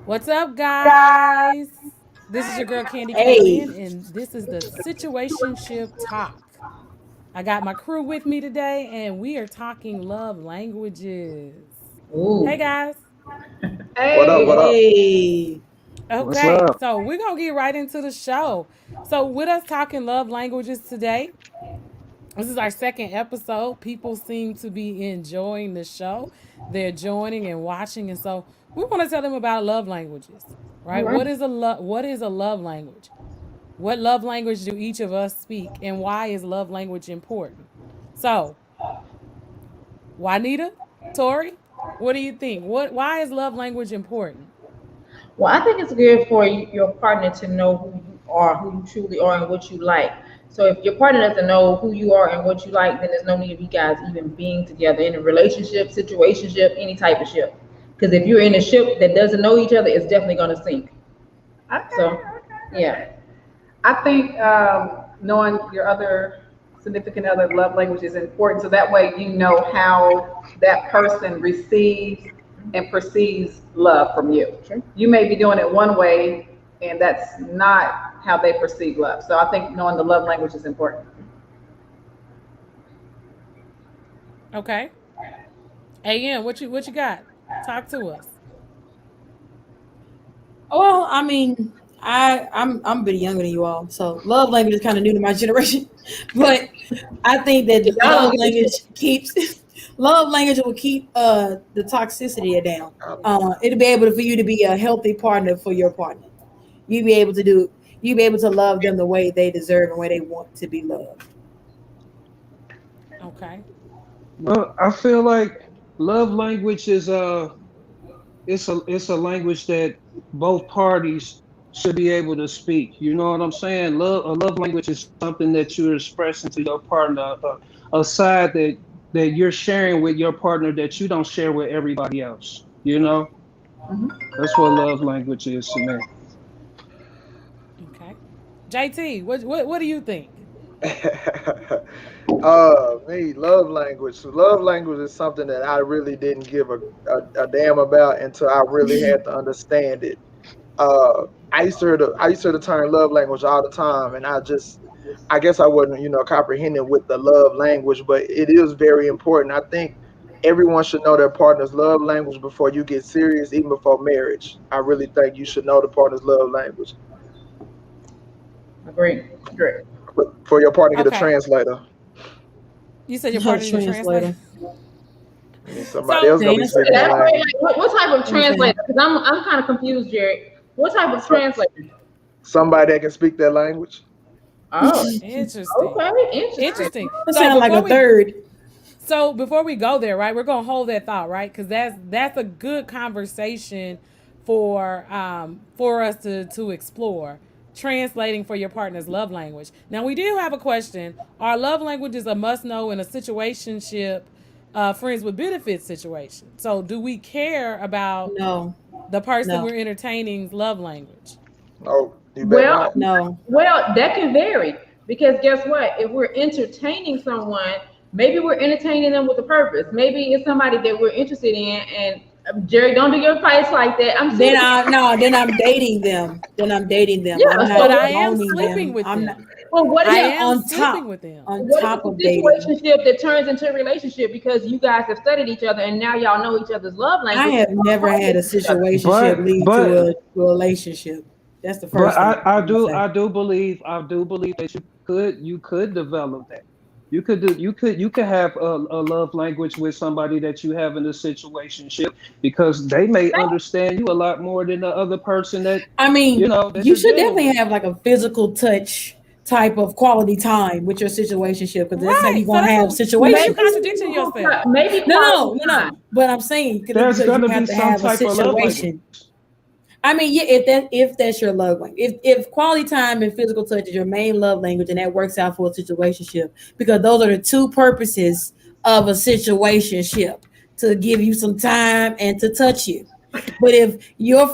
What's up, guys? This is your girl Candy Hey, Kaylin, and this is the Situationship Talk. I got my crew with me today, and we are talking love languages. Hey, ooh, guys. What up? What Hey, up? hey, what's Okay, up? so we're gonna get right into the show. So, with us talking love languages today, this is our second episode. People seem to be enjoying the show. They're joining and watching, and so we want to tell them about love languages. all Right? right. What is a love language? What love language do each of us speak, and why is love language important? So, Juanita, Tori, what do you think? Why is love language important? Well, I think it's good for your partner to know who you are, who you truly are, and what you like. So if your partner doesn't know who you are and what you like, then there's no need of you guys even being together in a relationship, situationship, any type of ship. Because if you're in a ship that doesn't know each other, it's definitely going to sink. Okay, So, okay. yeah, I think knowing your other significant other love language is important, so that way you know how that person receives and perceives love from you. sure. You may be doing it one way, and that's not how they perceive love. So I think knowing the love language is important. Okay. AM, what you got? Talk to us. Well, I mean, I'm a bit younger than you all, so love language is kind of new to my generation. But I think that Y'all love don't get language keeps love language will keep the toxicity down. It'll be able for you to be a healthy partner for your partner. You be able to do you be able to love them the way they deserve and way they want to be loved. Okay. Well, I feel like love language is it's a language that both parties should be able to speak. You know what I'm saying? Love language is something that you're expressing to your partner, a side that you're sharing with your partner that you don't share with everybody else. You know, that's what love language is to me. Okay. JT, what do you think? Me, love language. So love language is something that I really didn't give a damn about until I really had to understand it. I used to hear the term love language all the time, and I guess I wasn't, comprehending with the love language, but it is very important. I think everyone should know their partner's love language before you get serious, even before marriage. I really think you should know the partner's love language agree. Agree. for your partner to get a Okay. translator. You said your A partner need a translator. translator. And somebody So else To gonna be answer speaking that that, Elaborate, language. like, what type of let me say, translator? Because I'm kind of confused, Jerry. What type of So, translator? somebody that can speak that language. Oh, interesting. okay, interesting. Interesting. that sounds like a third. Before we go there, right, we're gonna hold that thought, right? Because that's a good conversation for us to explore. Translating for your partner's love language. Now we do have a question. Are love languages a must know in a situationship, friends with benefits situation? So do we care about No, the person no, we're entertaining's love language? No, you bet Well, not. no. well, that can vary because guess what? If we're entertaining someone, maybe we're entertaining them with a purpose. Maybe it's somebody that we're interested in. And Jerry, don't do your face like that. I'm Then serious. I no, then I'm dating them. Then I'm dating them. Yeah. I'm So But not I what? am owning sleeping them. with I'm not. them. Well, what I if Yeah, am on sleeping top, with them. on what if top it's a of dating. situationship that turns into a relationship because you guys have studied each other and now y'all know each other's love I language? have never had a Each other. situationship But lead to but a relationship. That's the but first thing I I'm gonna do say. I do believe that you could develop that. You could have a love language with somebody that you have in a situationship because they may understand you a lot more than the other person that I mean, that you you're should dealing definitely with. have like a physical touch type of quality time with your situationship because that's how Right. you're So gonna have but you Maybe situations. contradicting yourself. maybe No, quality no, no, time. no. But I'm saying There's because you gonna have be to some have a type of love language. situation. I mean, yeah, if that's your love language, if quality time and physical touch is your main love language, and that works out for a situationship, because those are the two purposes of a situationship to give you some time and to touch you. But if your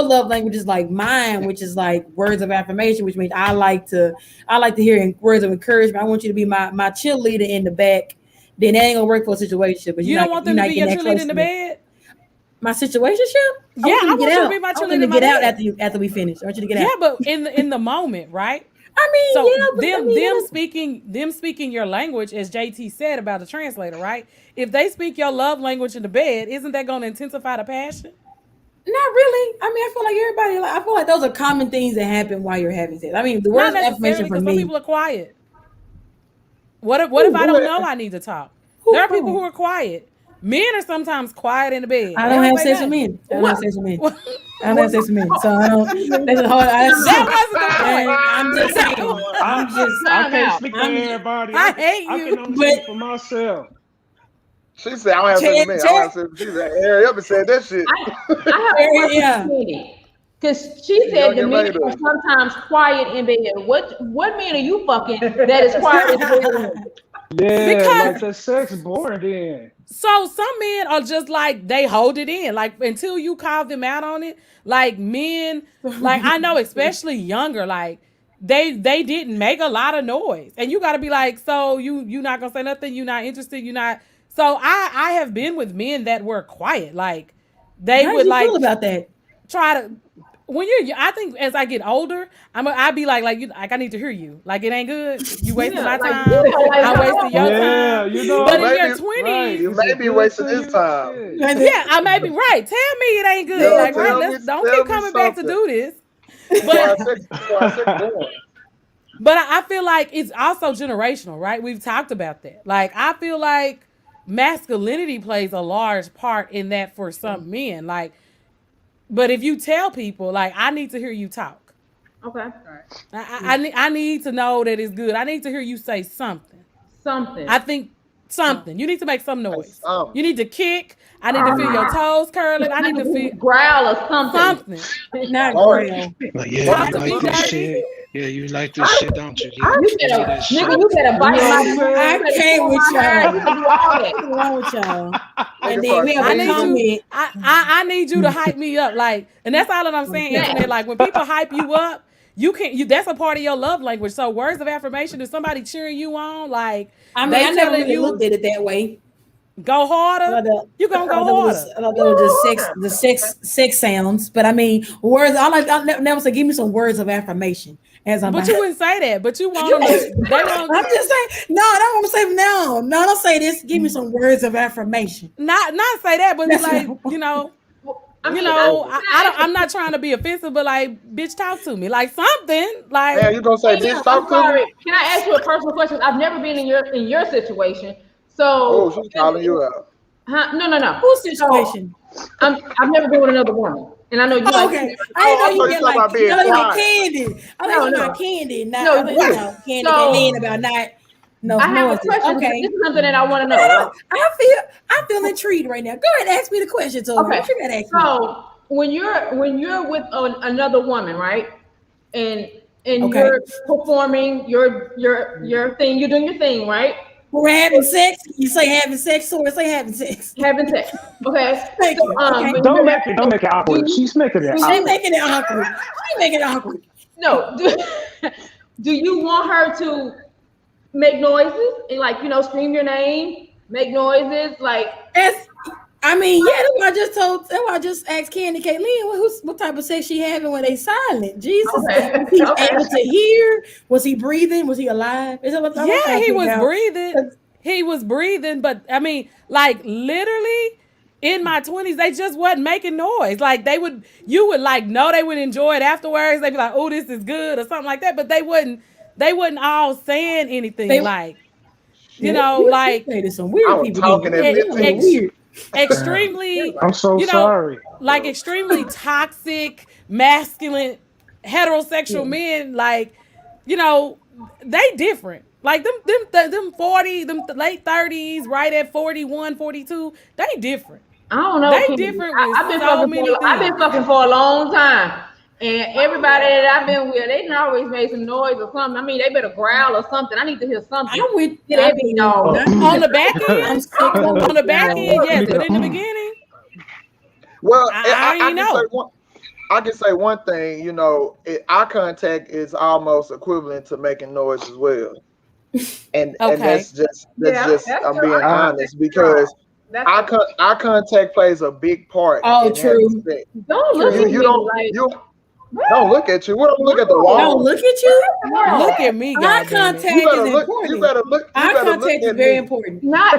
love language is like mine, which is like words of affirmation, which means I like to hear words of encouragement. I want you to be my cheerleader in the back. Then that ain't gonna work for a situation because You don't want you're them to not be your getting that cheerleader close in to the me. bed? My situationship? Yeah, I want you to be my I want cheerleader them to in get my out bed. after we finish. I want you to get Yeah, out. but in the moment, right? I mean, So yeah, but I mean, them speaking your language, as JT said about the translator, right? If they speak your love language in the bed, isn't that going to intensify the passion? not really. I mean, I feel like everybody. I feel like those are common things that happen while you're having sex. I mean, the Not words of affirmation necessarily, for because some me. people are quiet. What if I Who don't had- know I need to talk? Who There are people quiet? who are quiet. Men are sometimes quiet in the bed. I They don't have say sex with nothing. men. I don't have sex with men. What? I don't have sex with men, so I don't. That's a hard. That wasn't the point. I'm just saying. I'm just. I can't out. speak for I'm- everybody. I hate I you. can only But- speak for myself. She said, I don't have sex with me. I don't have sex with you. She said, Harry up and said that shit. I have a question Yeah. for Kenny. Because she said the Young men lady. are sometimes quiet in bed. What men are you fucking that is quiet in bed? Yeah, Because- like the sex boring then. So some men are just like, they hold it in. Like, until you call them out on it. Like, men, like, I know, especially younger, like, they didn't make a lot of noise. And you got to be like, so you not going to say nothing? You not interested? You not. So I have been with men that were quiet. Like, they How would do you like feel about that? try to. When I think as I get older, I'd be like I need to hear you. Like, it ain't good. You wasting my like, time. yeah, I'm wasting your Yeah, time. you know. But in maybe- your 20s, You may be wasting his time. yeah, I may be right. Tell me it ain't good. Yeah, like, tell right, me- don't tell keep me coming back to something. do this. So I said boring. But I feel like it's also generational, right? We've talked about that. Like, I feel like masculinity plays a large part in that for some men. Like, but if you tell people, like, I need to hear you talk. Okay. I need to know that it's good. I need to hear you say something. Something. I think something. You need to make some noise. something. You need to kick. I need to feel your toes curling. I need to feel growl or something. something. Not Lord. real. Like, yeah, Talk you to me, like this daddy. shit. Yeah, you like this shit, don't you? Yeah, You give me better, that shit. nigga, you better bite You know my what I'm saying? I can't with y'all. You can do all that. What's wrong with y'all? And Nigga then we have I a need you. comment. I need you to hype me up, like, and that's all that I'm saying, Yeah. Internet. Like, when people hype you up, you can't. That's a part of your love language. So words of affirmation, is somebody cheering you on, like, I mean, they I never telling really you looked at it that way. go harder. You gonna go harder. I thought they were just the sex sounds. But I mean, words. I never say, give me some words of affirmation. As I'm. But you wouldn't say that. But you want them to. They I'm want just saying. No, I don't want to say no. No, don't say this. Give me some words of affirmation. not say that, but be like, you know. I mean, I'm not trying to be offensive, but like, bitch, talk to me, like something, like. Man, you gonna say yeah, bitch I'm talk to me? sorry. Can I ask you a personal question? I've never been in your situation. Oh, So she's calling you out. Huh? No. Whose situation? I've never been with another woman. And I know you Oh, like okay. I I thought didn't know you you get talking about like being quiet. candy. I No, thought you no. about candy. Not, No, I thought you about candy. so- Candy about not. No, I have a noises. question. Okay. This is something that I want to know. I feel intrigued right now. Go ahead and ask me the question, Tori. Okay. What you gotta ask me? So when you're with another woman, right? And Okay. you're performing your thing, you're doing your thing, right? We're having sex. You say having sex, Tori. Say having sex. Having sex. Okay. Thank you. Okay. when Don't you're- make it awkward. She's making it She awkward. making it awkward. She making it awkward. No. Do you want her to make noises and, like, scream your name, make noises, like? I mean, yeah, that's what I just told. That's what I just asked Candy Caitlin. What type of sex she having when they silent? Jesus, Okay. was he Okay. able to hear? Was he breathing? Was he alive? Is that what I'm Yeah, trying to he figure was out? breathing. He was breathing, but I mean, like, literally in my 20s, they just wasn't making noise. Like, you would like know they would enjoy it afterwards. They'd be like, "Oh, this is good," or something like that. But they wouldn't all saying anything. They- like, like There's some I weird was people. talking here. at They're 15. weird. extremely, I'm so sorry. like extremely toxic, masculine, heterosexual men. Like, they different. Like them 40, them late 30s, right at 41, 42, they different. I don't know. They Kenny. different with I've been so fucking many I've been things. fucking for a long time, and everybody that I've been with, they done always made some noise or something. I mean, they better growl or something. I need to hear something. I'm with Get that big dog. On the back I'm end, sick of on the back y'all. end, yes, but in the beginning, Well, I already know. I can say one thing. Eye contact is almost equivalent to making noise as well. And Okay. that's just Yeah, I'm that's being true. honest, because That's eye contact plays a big part. Oh, in true. having sex. Don't look You at me don't like don't look at you. We don't look at the Don't wall. look at you. Look at me, Eye goddamn it. contact You better is look. important. You better look. You Eye better look contact is at very me. important. not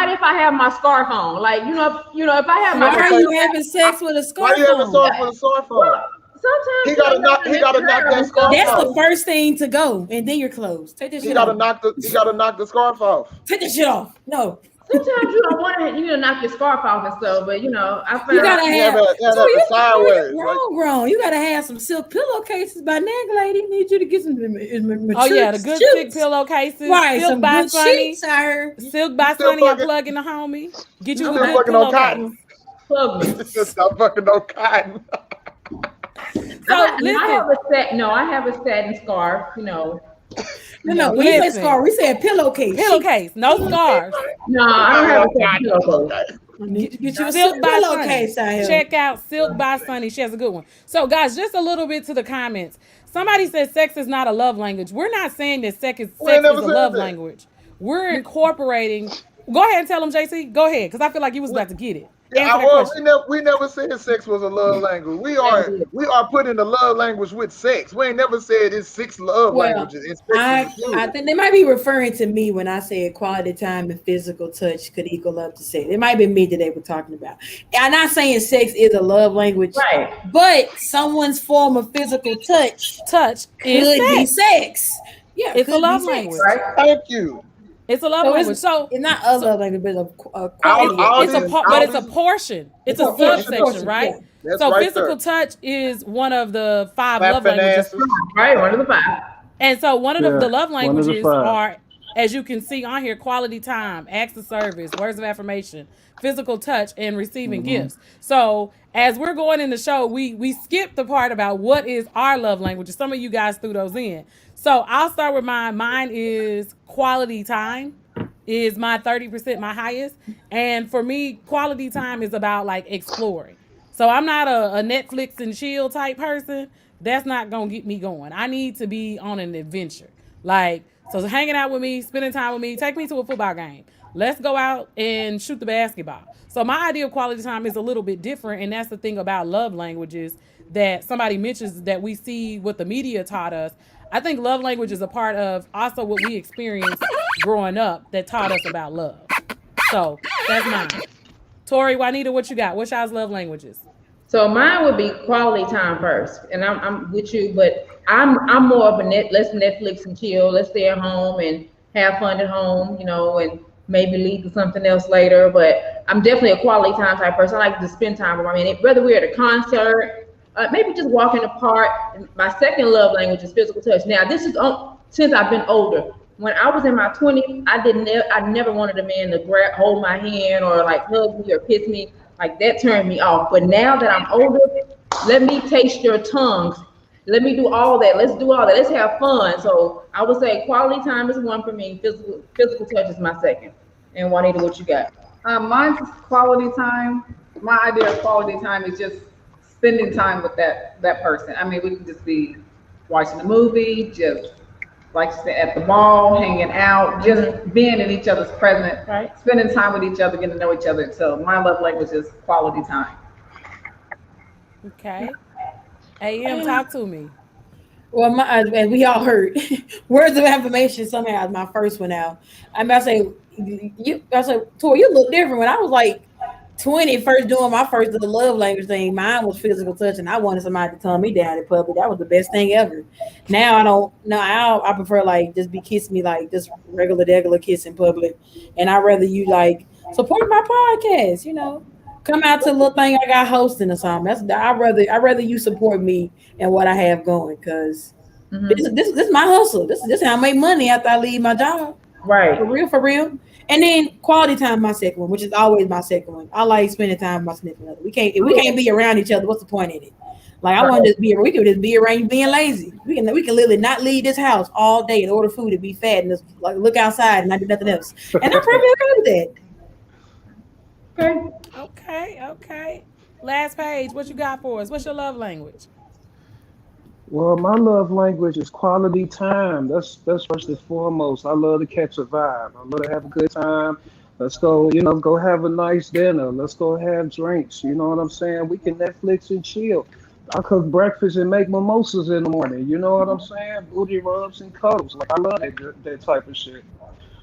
if I have my scarf on. Like if I have Why my are you having sex with a Why scarf you having on? sex with a scarf on? sometimes He you gotta ain't knock. gonna He gotta knock that scarf That's off. the first thing to go, and then you're closed. Take this He shit gotta off. knock the. He gotta knock the scarf off. Take this shit off. No, Sometimes you don't want to knock your scarf off and stuff, but I you found gotta You have. have it So you sideways. Like, grown. You gotta have some silk pillowcases by now, lady. Need you to get some. Oh yeah, the good thick pillowcases. Right, Silk some by good Sunny. sheets. I heard. Silk by still Sunny, I'm fucking- plugging the homie. Get you You a still good fucking on pillowcase. cotton. plug me. Stop fucking on cotton. So I listen, have a satin scarf. No, we didn't say Listen. scarf. We said pillowcase. pillowcase, no scarves. No, I don't have a satin pillowcase. Get you a Silk silk by pillowcase out Sunny. here. Check out Silk by Sunny. She has a good one. So, guys, just a little bit to the comments. Somebody said sex is not a love language. We're not saying that sex is We ain't a never said love that. language. We're incorporating. Go ahead and tell them, JC. Go ahead, because I feel like you was about to get it. Yeah, Answer that question. we never said sex was a love language. We are putting the love language with sex. We ain't never said it's 6 love Well, languages. And sex I is included. think they might be referring to me when I said quality time and physical touch could equal up to sex. It might be me that they were talking about. I'm not saying sex is a love language, Right. but someone's form of physical touch Touch could is be sex. sex. Yeah, It's could a be love sex. language. Right. Thank you. It's a love So language. So it's not a love language, but a All quality. it's a these- but all it's a these- portion. It's a Yeah, it's a subsection, portion, right? yeah. That's So right physical there. touch is one of the 5 Clap love and languages. asses. Right. One of the 5. And so one of Yeah, the love one of the languages 5. are, as you can see on here, quality time, acts of service, words of affirmation, physical touch, and receiving gifts. So as we're going in the show, we skipped the part about what is our love languages. Some of you guys threw those in. So I'll start with mine. Mine is quality time. Is my 30% my highest. And for me, quality time is about like exploring. So I'm not a Netflix and chill type person. That's not gonna get me going. I need to be on an adventure. Like, so hanging out with me, spending time with me, take me to a football game. Let's go out and shoot the basketball. So my idea of quality time is a little bit different. And that's the thing about love languages that somebody mentions that we see what the media taught us. I think love language is a part of also what we experienced growing up that taught us about love. So that's mine. Tori, Juanita, what you got? What's y'all's love languages? So mine would be quality time first, and I'm with you, but I'm more of a let's Netflix and chill. Let's stay at home and have fun at home, and maybe lead to something else later. But I'm definitely a quality time type person. I like to spend time with my man, whether we're at a concert, maybe just walk in the park. My second love language is physical touch. Now this is since I've been older. When I was in my 20s, I never wanted a man to hold my hand or like hug me or kiss me. Like that turned me off. But now that I'm older, let me taste your tongues. Let me do all that. Let's do all that. Let's have fun. So I would say quality time is one for me. Physical touch is my second. And Juanita, what you got? Mine's quality time. My idea of quality time is just spending time with that person. I mean, we can just be watching a movie, just like you said, at the mall, hanging out, just being in each other's presence, Right. spending time with each other, getting to know each other. So my love language is quality time. Okay. AM, talk to me. Well, as we all heard, words of affirmation somehow is my first one out. I say, Tori, you look different. When I was like 20, first doing my first little love language thing, mine was physical touch, and I wanted somebody to calm me down in public. That was the best thing ever. Now I don't. Now I prefer like just be kissing me like just regular kiss in public, and I'd rather you like support my podcast. Come out to a little thing I got hosting or something. I'd rather you support me and what I have going, because this is my hustle. This is how I make money after I leave my job. Right. For real. And then quality time, my second one, which is always my second one. I like spending time with my significant other. If we can't be around each other, what's the point in it? Like I want to just we can just be around you being lazy. We can literally not leave this house all day and order food and be fat and just like look outside and not do nothing else. And I'm perfectly okay with that. Okay. Last page, what you got for us? What's your love language? Well, my love language is quality time. That's first and foremost. I love to catch a vibe. I love to have a good time. Let's go, you know, go have a nice dinner. Let's go have drinks. You know what I'm saying? We can Netflix and chill. I cook breakfast and make mimosas in the morning. You know what I'm saying? Booty rubs and cuddles. Like I love that type of shit.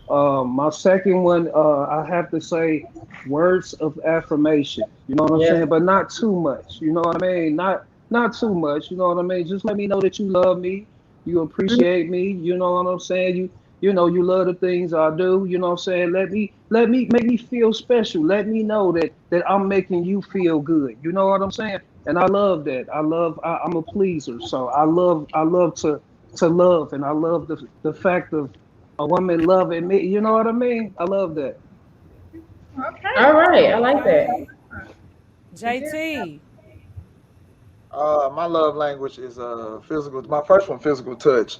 My second one, I have to say, words of affirmation. You know what I'm saying? But not too much. You know what I mean? Not too much. You know what I mean? Just let me know that you love me, you appreciate me. You know what I'm saying? You know you love the things I do. You know what I'm saying? Let me make me feel special. Let me know that I'm making you feel good. You know what I'm saying? And I love that. I'm a pleaser. So I love to love, and I love the fact of a woman loving me. You know what I mean? I love that. Okay. All right. I like that. JT. My love language is physical. My first one, physical touch.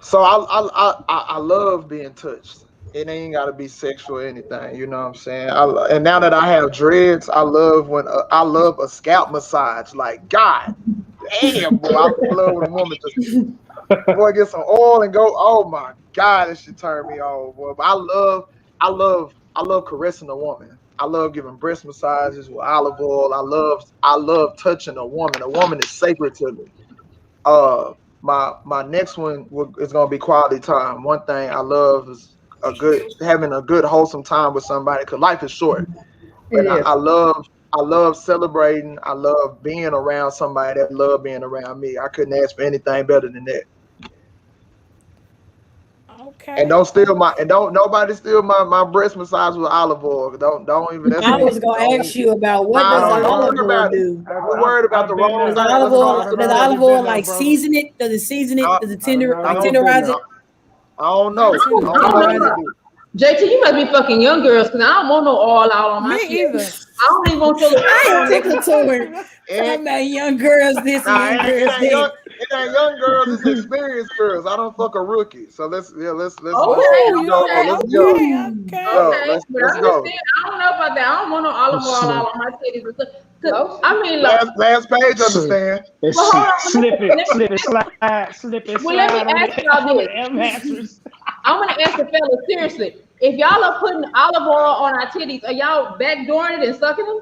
So I love being touched. It ain't gotta be sexual or anything. You know what I'm saying? And now that I have dreads, I love I love a scalp massage. Like God damn, boy, I love when a woman just boy get some oil and go. Oh my God, it should turn me on, boy. But I love caressing a woman. I love giving breast massages with olive oil. I love touching a woman. A woman is sacred to me. My next one is gonna be quality time. One thing I love is having a good wholesome time with somebody, because life is short. And I love celebrating. I love being around somebody that love being around me. I couldn't ask for anything better than that. Okay. And don't nobody steal my breast massage with olive oil. Don't even. That's I me. was gonna ask you about what Nah, does don't the even olive worry oil about it. do? We're worried about the wrong Does thing. the olive oil, Let's does go. the olive oil like brother. season it? Does it season it? Does it I don't tenderize it? I don't know. I don't know Tenderize what it. to do. JT, you must be fucking young girls, because I don't want no all out on my Me shit. either. I don't even want your little I ain't tickled to her. Talking And about young girls this and nah, young it girls ain't young. that. It ain't young girls. It's experienced girls. I don't fuck a rookie. So let's Okay, go. You okay, Let's go. okay. okay. But Let's I'm go. just saying, I don't know about that. I don't want no olive oil out on my titties. And stuff. 'Cause, I mean, like, Last page. Understand? well, hold on. Slip it, Well, let me slide on ask y'all on this. the M mattress. I'm gonna ask the fellas seriously. If y'all are putting olive oil on our titties, are y'all backdooring it and sucking them?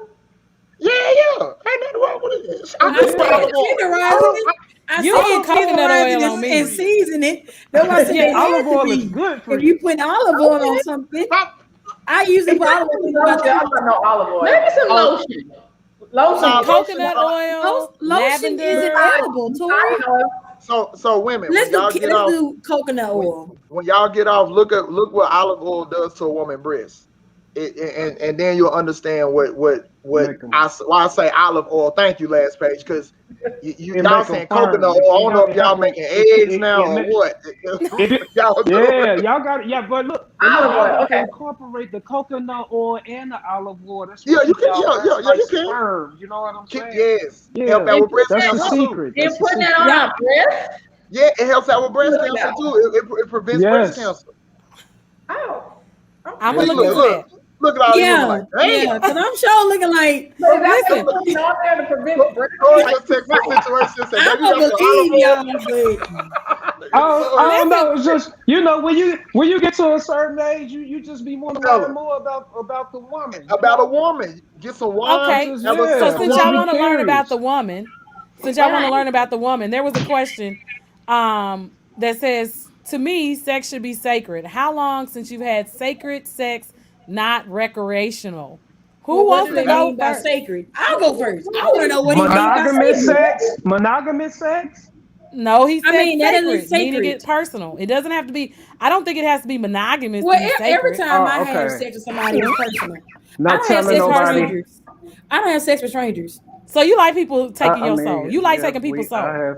Yeah. Ain't nothing wrong with it. I I do said olive oil. tenderize it. I You said put coconut tenderize oil on it me. and season it. Nobody said Yeah. they Olive had to oil is be. good for If you you. put olive oil on something, Stop. I usually put olive oil on my Lotion. I don't know olive oil. Maybe some Oh, lotion. Lotion. nah, is- Coconut lotion. oil, Lotion isn't lavender. edible, Tori. So women, Let's do coconut oil. when y'all get off, look what olive oil does to a woman's breast. And then you'll understand what Make 'em- why I say olive oil. Thank you, last page, because y'all make 'em saying firm. coconut oil. I don't know if y'all It making help- eggs now or what. Y'all doing? yeah, y'all got it. Yeah, but look, Olive y'all oil, got to okay. incorporate the coconut oil and the olive oil. That's Yeah, what you keep can. y'all breasts Yeah, you nice and can. firm. You know what I'm saying? Yes, Yeah, help out with breast that's the cancer too. secret. And That's the putting that secret. on our breast? Yeah, it helps out with breast Look at cancer that. too. It prevents breast Yes. cancer. Oh. I'm See, gonna look into that. look at all these women Yeah, like, yeah, damn. because I'm sure looking like So is that what Listen. you're putting on there to prevent breast Corey cancer? just text my situation and said, I baby, you don't got some olive believe oil. y'all, but I don't know. Listen. It's just when you get to a certain age, you just be want to Tell learn her. more about the woman. About a woman. Get some wine, Okay. Just have a So sip yeah, of since just y'all be wine. want to learn about the curious. woman, there was a question that says, to me, sex should be sacred. How long since you've had sacred sex, not recreational? Who well, what wants do to they go mean by first? sacred? I'll go first. I want to know what he mean by Monogamous sacred. sex. Monogamous sex. No, he I said mean, that isn't sacred, meaning sacred. it personal. It doesn't have to be, I don't think it has to be monogamous to Well, be every sacred. time I Oh, have okay. sex with somebody, it's personal. I Not don't have telling sex with nobody. personal. strangers. I don't have sex with strangers. So you like people taking I your soul. mean, You like yeah, taking people's I soul. have.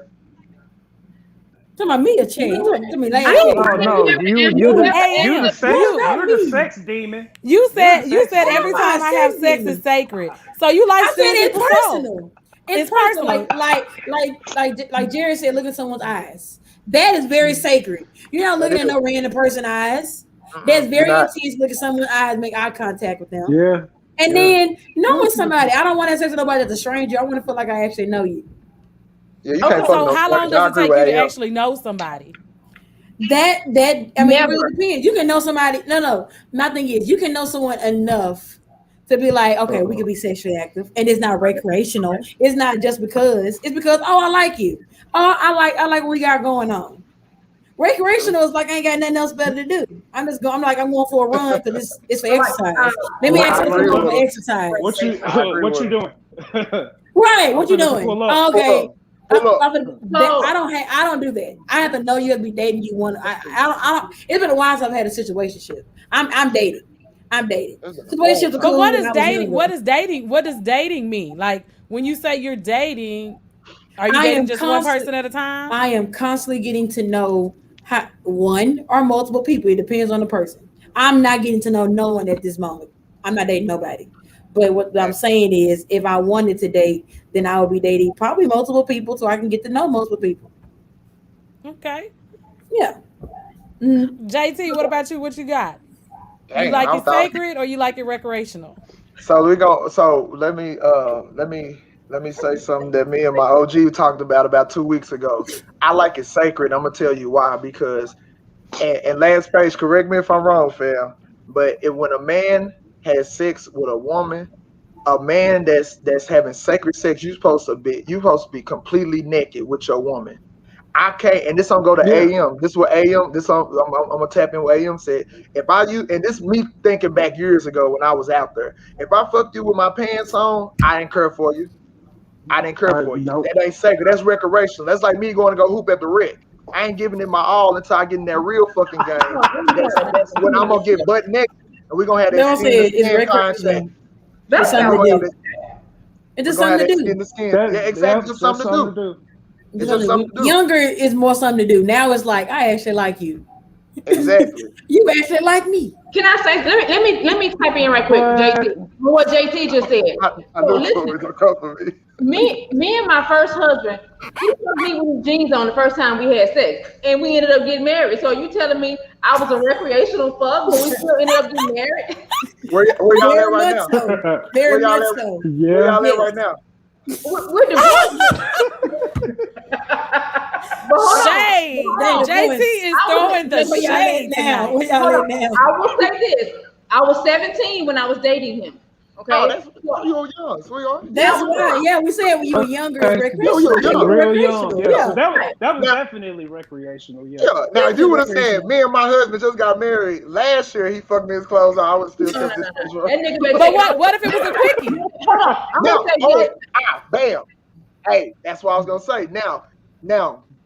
Talking about me a change. Talking to me last You. year. Oh no, you AM. the sex You. you the sex demon. You You're the said sex demon. every I'm not time a I have sex sex is demon. sacred. So you like I said stealing it's people's soul. personal. It's It's personal. personal. Like Jerry said, look at someone's eyes. That is very sacred. You're not looking That at is. no random person's eyes. That's You're very not. intense. Look at someone's eyes, make eye contact with them. Yeah, And yeah. then knowing somebody, I don't want to have sex with nobody that's a stranger. I want to feel like I actually know you. Yeah, you can't fuck So no how long strangers. I does it agree take with you to AM. actually know somebody? That I mean, it Never. really depends. You can know somebody. No. My thing is, you can know someone enough to be like, okay, we can be sexually active, and it's not recreational. It's not just because. It's because I like you. I like what we got going on. Recreational is like I ain't got nothing else better to do. I'm going for a run because it's for exercise. Let me ask you for exercise. What you doing? Right, what you doing? Pull up. Okay. Pull up. I don't do that. I have to know you have to be dating you one. I don't. It's been a while since I've had a situationship. I'm dating. Situationships are cool. But what is when I was dating? younger. What does dating mean? Like when you say you're dating, are you I dating am just one person at a time? I am constantly getting to know one or multiple people. It depends on the person. I'm not getting to know no one at this moment. I'm not dating nobody. But what I'm saying is, if I wanted to date, then I would be dating probably multiple people so I can get to know multiple people. Okay. Yeah. JT, what about you? What you got? You like it sacred or you like it recreational? So let me say something that me and my OG talked about 2 weeks ago. I like it sacred. I'm gonna tell you why. Because and last page, correct me if I'm wrong, fam. But when a man has sex with a woman, a man that's having sacred sex, you're supposed to be completely naked with your woman. I can't, and this don't go to AM. This is what AM. I'm gonna tap in what AM said. And this me thinking back years ago when I was out there. If I fucked you with my pants on, I didn't care for you. Nope. That ain't sacred. That's recreational. That's like me going to go hoop at the Rick. I ain't giving it my all until I get in that real fucking game. That's when I'm gonna get butt naked, and we're gonna have that Don't say skin it's contact. recreational. That's It's something to do. It's just something to do. Yeah, exactly. Just something to do. It's just something to do. Younger is more something to do. Now it's like I actually like you. Exactly. You actually like me. Can I say? Let me type in right quick, JT. What JT just said. I know it's gonna come for me. Me and my first husband, he took me with his jeans on the first time we had sex, and we ended up getting married. So you telling me I was a recreational fuck, but we still ended up getting married? Where y'all at right now? So. Very Where y'all much at? so. Where y'all at right now? We're divorced. But hold on. Shade. on. JT is throwing the Where y'all at shade now? now. Where y'all at now? I will say this: I was 17 when I was dating him. Okay. Oh, you were young, sweetheart. That's why. Yeah, we said when you were younger, it's recreational. You were young. Real young. Yeah. Yeah. So that was definitely recreational. Yeah. Yeah. Now, if you would have said me and my husband just got married last year, he fucked me his clothes on, I would still say this. That nigga better But take- what if it was a quickie? Hold on. I'm gonna say this. Bam. Hey, that's what I was gonna say. Now,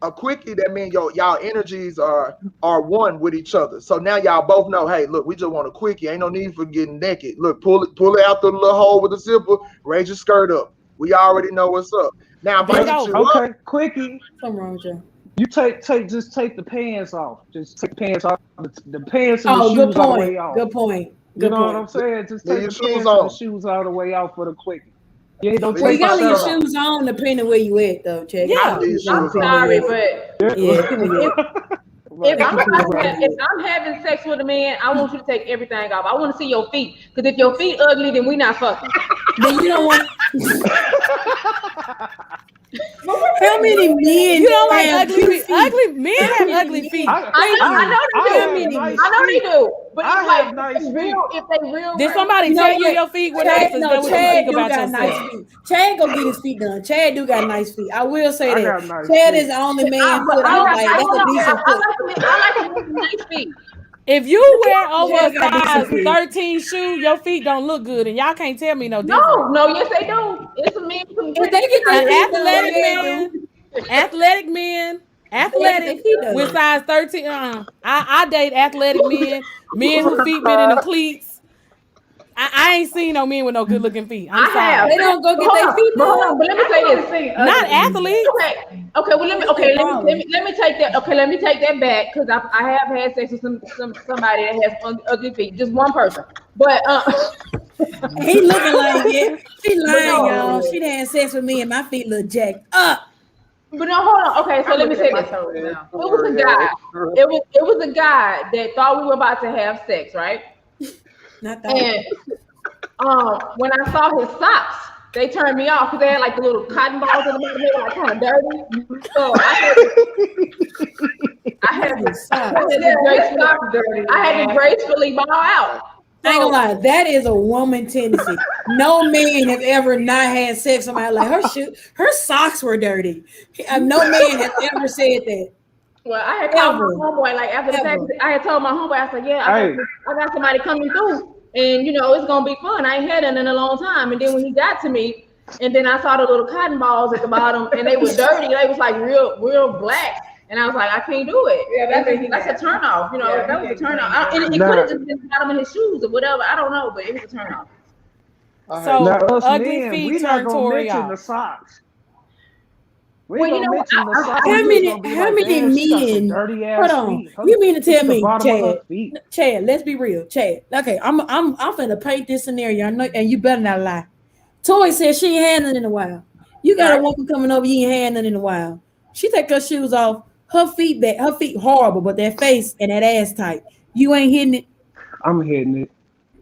a quickie, that means y'all energies are one with each other. So now y'all both know, hey, look, we just want a quickie. Ain't no need for getting naked. Look, pull it out the little hole with the zipper, raise your skirt up. We already know what's up. Now, if I hit you up, Okay, quickie. Something wrong with you. You take the pants off. Just take the pants off. The pants and the Oh, shoes good all the way point. off. Good point. You Good know point. what I'm saying? Just Yeah, take your the shoes pants on. and the shoes all the way out for the quickie. Yeah, don't Well, Well, you take gotta the leave shirt your off. shoes on depending where you at, though, Chad. Yeah. I'm sorry, but Yeah. if I'm having sex with a man, I want you to take everything off. I want to see your feet. Because if your feet ugly, then we not fucking. Then you don't want. How many men? You don't like have ugly two feet? Ugly men have ugly feet. I know they do. I know they do. But I it's like have nice if they real. Did somebody You know tell you what? your feet were Chad, nice? Is that what you Chad think do about got yourself? nice feet. Chad go get his feet done. Chad do got nice feet. I will say I that. got nice Chad feet. is the only man But foot I like. That's a I decent foot. like them nice feet. If you wear over Yeah, a got size decent feet. 13 shoe, your feet don't look good, and y'all can't tell me no different. No, yes they do. It's a man. If they get their An feet done, athletic yeah, man, athletic with size 13. I date athletic men who feet been in the cleats. I ain't seen no men with no good looking feet. I'm I sorry. have. they don't go get their feet done. But let me say this. Not athletes. Okay. Well, let me take that. Okay, let me take that back because I have had sex with somebody that has ugly feet. Just one person. But He looking like it. She lying, y'all. She done had sex with me and my feet look jacked up. But no, hold on. Okay, so let me say this. It was a guy. It was a guy that thought we were about to have sex, right? Not that. And when I saw his socks, they turned me off because they had like the little cotton balls in the bottom. They were like kind of dirty. So I I had to Dirty. I had to gracefully bow out. I ain't gonna lie, that is a woman tendency. No man have ever not had sex with somebody like her socks were dirty. No man has ever said that. Well, I had called Ever. my homeboy like after the Ever. fact. I had told my homeboy, I said, "Yeah, I got somebody coming through, and you know it's gonna be fun. I ain't had it in a long time." And then when he got to me, and then I saw the little cotton balls at the bottom, and they were dirty. They was like real black. And I was like, I can't do it. Yeah, that's a turn off. You know, Yeah, that was a turn off. yeah. And it could have just been the bottom of his shoes or whatever. I don't know, but it was a turn off. So Now, us ugly men, feet we not turn gonna Tori mention off. the socks. We Well, ain't you gonna know, mention the socks. How We many- gonna be how like, many "Damn, she got some men- dirty Hold ass on. feet. You mean to tell The me, bottom of her Chad? feet." Chad, let's be real, Chad. Okay, I'm finna paint this scenario. I know, and you better not lie. Tori said she ain't had none in a while. You got a woman coming over, you ain't had none in a while. She take her shoes off, her feet back, her feet horrible, but that face and that ass tight. You ain't hitting it. I'm hitting it.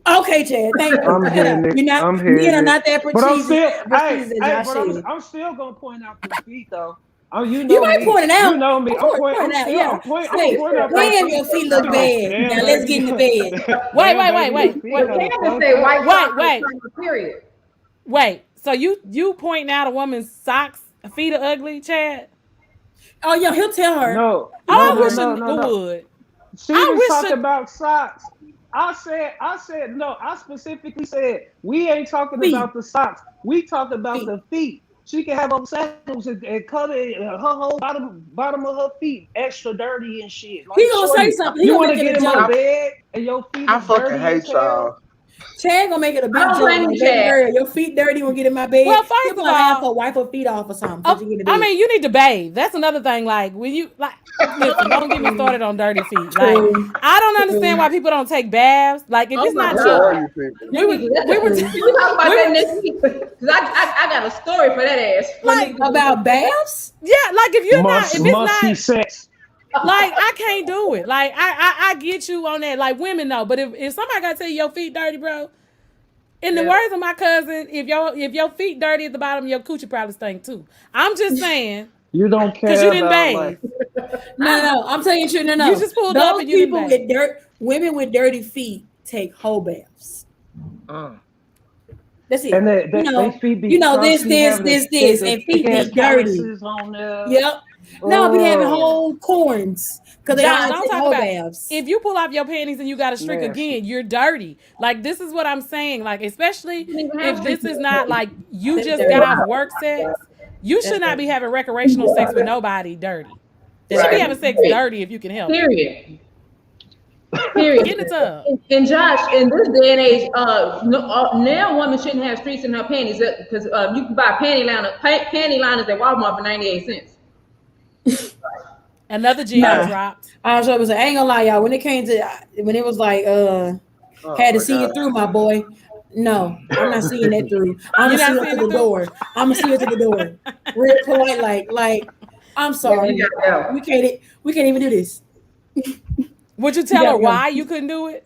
Okay, Chad. Thank you. I'm hitting it. You're not. I'm hitting Men are it. not that But I'm precise. still, as Josh said. I'm still gonna point out the feet though. Oh, you know You might me. point it out. You know me. I'm pointing Point it out, still- yeah. I'm pointing Hey, out damn, the your feet. feet look Damn, bad. damn, Now let's get in the bed. Wait. Candace say white socks Wait. period. Wait. So you pointing out a woman's socks, feet are ugly, Chad? Oh yeah, he'll tell her. No, I no, wish no, it no, no. would. She I was wish talking it- about socks. I said no. I specifically said we ain't talking Feet. about the socks. We talking about Feet. the feet. She can have on sandals and cut it, her whole bottom of her feet extra dirty and shit. Like, He gonna say shorty, something. He you gonna want to make it get a in my joke. bed and your feet I is fucking dirty hate as hell? y'all. Chad gonna make it a big I don't joke. blame Like, you, baby Chad. girl, your feet dirty. When get in my bed. Well, first He'll of probably have all- to wipe her feet off or something. Oh, before she get in I bed. mean, you need to bathe. That's another thing. Like when you like, listen, don't get me started on dirty feet. Like I don't understand why people don't take baths. Like if Oh it's my not God. cheap, All you people. we were We talk about that next week because I got a story for that ass. Like, About baths. yeah, like if you're not, if it's Must see not, sex. like I can't do it. Like I get you on that. Like women know, but if somebody gotta tell you your feet dirty, bro. In the words of my cousin, if your feet dirty at the bottom, your coochie probably stink too. I'm just saying, You don't care because you didn't about, bathe. like, No, I'm telling you, no. You just pulled Those up and you people didn't with women with dirty feet take whole baths. That's it. and they feet be this, crusty, having this, the and feet be thick-ass dirty. calluses on there. Yep. No, be having Oh. whole corns because they Josh, don't don't take talk whole about baths. if you pull off your panties and you got a streak Nasty. again, you're dirty. Like this is what I'm saying. Like especially if this is not like you That's just dirty. got off work sex, you should not be having recreational sex with nobody dirty. You should be Right. having sex dirty if you can help. it. Period. Get Period. in the tub. And Josh, in this day and age, now women shouldn't have streaks in her panties because you can buy panty liners at Walmart for 98 cents. Another gem Nah. dropped. I ain't gonna lie, y'all. When it was like had my to see God. it through, my boy. No, I'm not seeing that through. I'm You're gonna not see it seeing to it the through? door. I'm gonna see it to the door. Real polite, like I'm sorry. You gotta go. We can't even do this. Would you tell Yeah, her yeah. why you couldn't do it?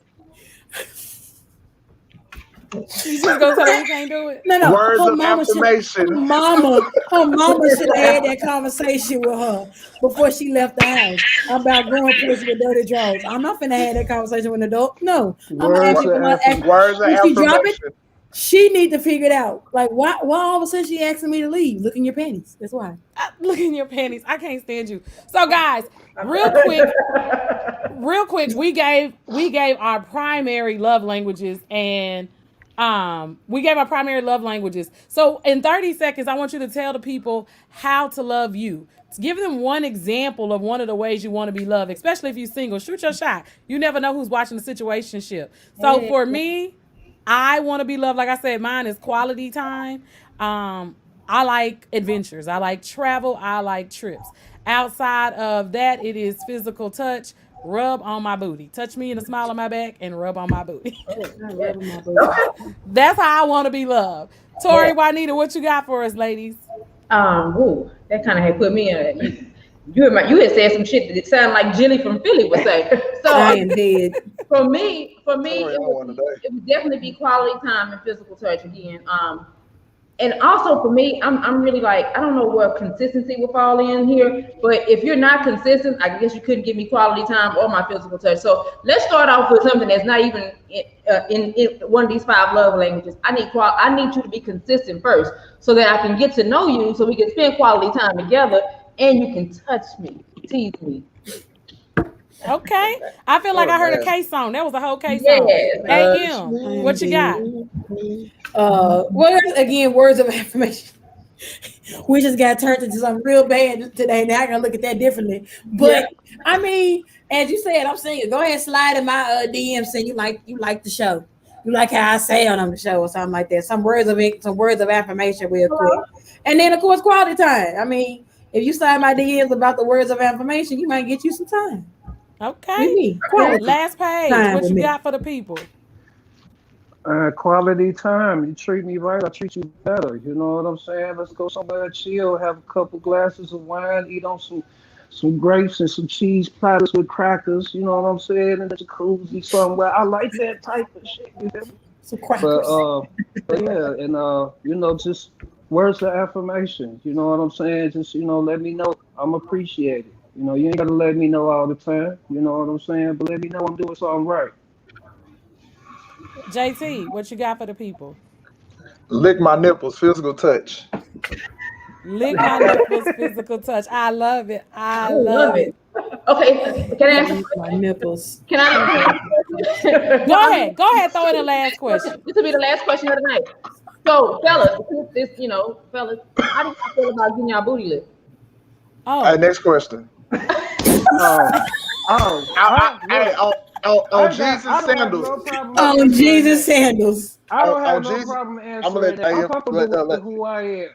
You just gonna tell her you can't do it? No. Words Her of mama should- affirmation. Her mama should have had that conversation with her before she left the house about going places with dirty drawers. I'm not finna have that conversation with an adult. No, I'm gonna Words ask you of when affirmation. Words of when she drop it, affirmation. she need to figure it out. Like why all of a sudden she asking me to leave? Look in your panties. That's why. Look in your panties. I can't stand you. So guys, real quick, we gave our primary love languages and we gave our primary love languages. So in 30 seconds, I want you to tell the people how to love you. Give them one example of one of the ways you want to be loved, especially if you're single. Shoot your shot. You never know who's watching the situationship. So for me, I want to be loved. Like I said, mine is quality time. I like adventures. I like travel. I like trips. Outside of that, it is physical touch. Rub on my booty. Touch me and a smile on my back and rub on my booty. That's how I want to be loved. Tori, Juanita, what you got for us, ladies? That kind of had put me in. You had said some shit that sounded like Jilly from Philly would say. So I am dead. for me, Sorry, it I want would definitely be quality time and physical touch again. And also for me, I'm really like, I don't know where consistency will fall in here, but if you're not consistent, I guess you couldn't give me quality time or my physical touch. So let's start off with something that's not even in one of these 5 love languages. I need you to be consistent first, so that I can get to know you, so we can spend quality time together, and you can touch me, tease me. Okay. I feel like I heard a K song. That was a whole K song. Yes. AM, what you got? Well, again, words of affirmation. We just got turned into something real bad today. Now I gotta look at that differently. But I mean, as you said, I'm saying, go ahead, slide in my DM, saying you like the show. You like how I say on the show or something like that. Some words of affirmation real quick. And then of course, quality time. I mean, if you slide my DMs about the words of affirmation, you might get you some time. Okay. Last page. Time What with you me. got for the people? Quality time. You treat me right, I treat you better. You know what I'm saying? Let's go somewhere chill, have a couple glasses of wine, eat on some grapes and some cheese platters with crackers. You know what I'm saying? And the jacuzzi somewhere. I like that type of shit. You know? Some crackers. But yeah, and you know, just words of affirmation. You know what I'm saying? Just let me know I'm appreciated. You ain't gotta let me know all the time. You know what I'm saying? But let me know I'm doing something right. JT, what you got for the people? Lick my nipples, physical touch. Lick my nipples, physical touch. I love it. I love it. Okay, can I ask My nipples. Can I? Go ahead. Throw in the last question. This will be the last question of the night. So, fellas, fellas, how do you feel about getting y'all booty licked? All right, next question. On Jesus sandals. Oh, Jesus sandals. I don't have no Jesus, problem I'm answering gonna that. I'm let comfortable with who I am.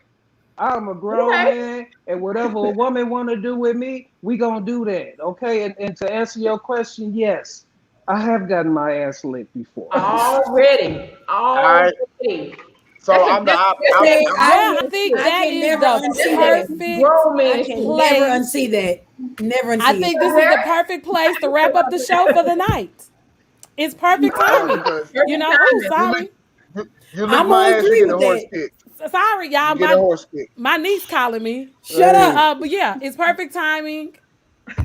I'm a grown man, and whatever a woman want to do with me, we gonna do that, okay? And to answer your question, yes, I have gotten my ass licked before. Already. So I think that is the perfect Never unsee that. Never unsee I think this is the perfect place to wrap up the show for the night. It's perfect timing. Sorry. You lick my ass, you get a horse kick. Sorry, y'all. You get a horse kick. My niece calling me. Shut up. But yeah, it's perfect timing.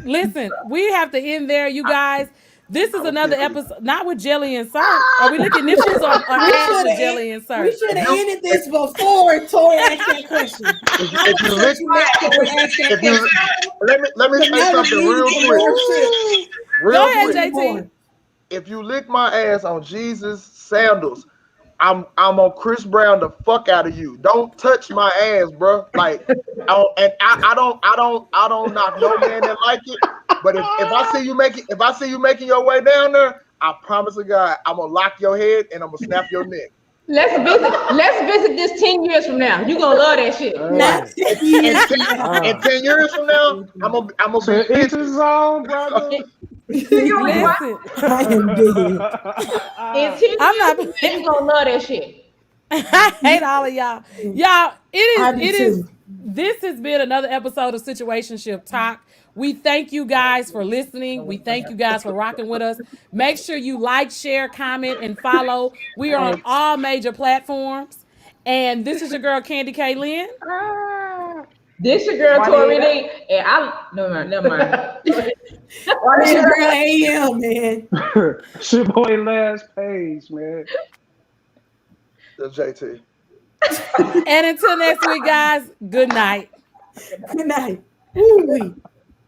Listen, we have to end there, you guys. This is another episode, not with Jelly and Sir. Are we licking nipples or ass with Jelly and Sir? We should have ended this before Tori asked that question. Let me say something real quick. Go ahead, JT. If you lick my ass on Jesus sandals, I'm on Chris Brown the fuck out of you. Don't touch my ass, bro. Like, I don't knock no man that like it. But if I see you making your way down there, I promise to God, I'm gonna lock your head and I'm gonna snap your neck. Let's visit this 10 years from now. You gonna love that shit. Not 10 years from now. And 10 years from now, I'm gonna be It's his own, brother. Listen, I am dead. In 10 years from now, you gonna love that shit. I hate all of y'all. Y'all, it is. This has been another episode of Situationship Talk. We thank you guys for listening. We thank you guys for rocking with us. Make sure you like, share, comment, and follow. We are on all major platforms. And this is your girl, Candy K. Lynn. This your girl, Tori Lee. And never mind. This your girl, AM, man. It's your boy, last page, man. That's JT. And until next week, guys, good night. Good night. Ooh-wee.